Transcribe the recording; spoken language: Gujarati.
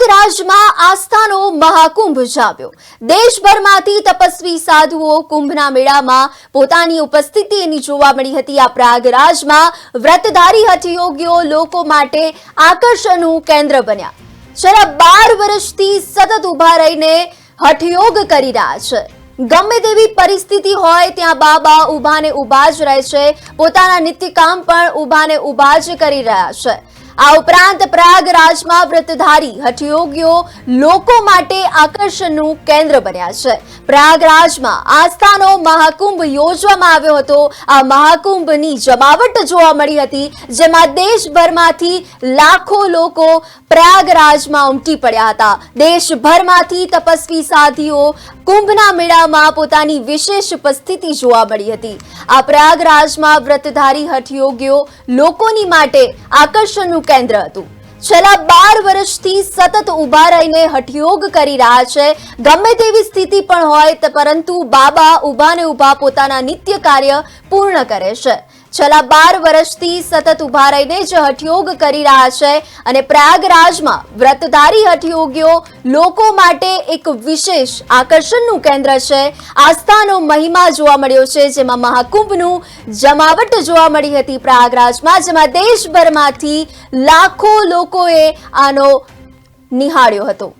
પ્રયાગરાજમાં આસ્થાનો મહાકુંભ જામ્યો। દેશભરમાંથી તપસ્વી સાધુઓ કુંભના મેળામાં પોતાની ઉપસ્થિતિની જોવા મળી હતી। આ પ્રયાગરાજમાં વ્રતધારી હઠયોગીઓ લોકો માટે આકર્ષણનું કેન્દ્ર બન્યા। છેલ્લા 12 વર્ષથી સતત ઊભા રહીને હઠયોગ કરી રહ્યા છે। ગમે તેવી પરિસ્થિતિ હોય ત્યાં બાબા ઊભા ને ઊભા જ રહે છે। પોતાના નિત્યકામ પણ ઊભા ને ઊભા જ કરી રહ્યા છે। આ ઉપરાંત પ્રયાગરાજમાં વ્રતધારી હઠયોગીઓ લોકો માટે આકર્ષણનું કેન્દ્ર બન્યા છે। પ્રયાગરાજમાં આસ્થાનો મહાકુંભ યોજવામાં આવ્યો હતો। આ મહાકુંભની જમાવટ જોવા મળી હતી, જેમાં દેશભરમાંથી લાખો લોકો પ્રયાગરાજમાં ઉમટી પડ્યા હતા। દેશભરમાંથી તપસ્વી સાધુઓ કુંભના મેળામાં પોતાની વિશેષ ઉપસ્થિતિ જોવા મળી હતી। આ પ્રયાગરાજમાં વ્રતધારી હઠયોગીઓ લોકોની માટે આકર્ષણનું કેન્દ્ર હતું। છેલ્લા 12 વર્ષથી સતત ઊભા રહીને હઠયોગ કરી રહ્યા છે। ગમે તેવી સ્થિતિ પણ હોય પરંતુ બાબા ઊભા ને ઊભા પોતાના નિત્ય કાર્ય પૂર્ણ કરે છે। છેલ્લા 12 વર્ષથી સતત ઊભા રહીને જ હઠયોગ કરી રહ્યા છે અને પ્રયાગરાજમાં વ્રતધારી હઠયોગીઓ લોકો માટે એક વિશેષ આકર્ષણનું કેન્દ્ર છે। આસ્થાનો મહિમા જોવા મળ્યો છે, જેમાં મહાકુંભનું જમાવટ જોવા મળી હતી પ્રયાગરાજમાં, જેમાં દેશભરમાંથી લાખો લોકોએ આનો નિહાળ્યો હતો।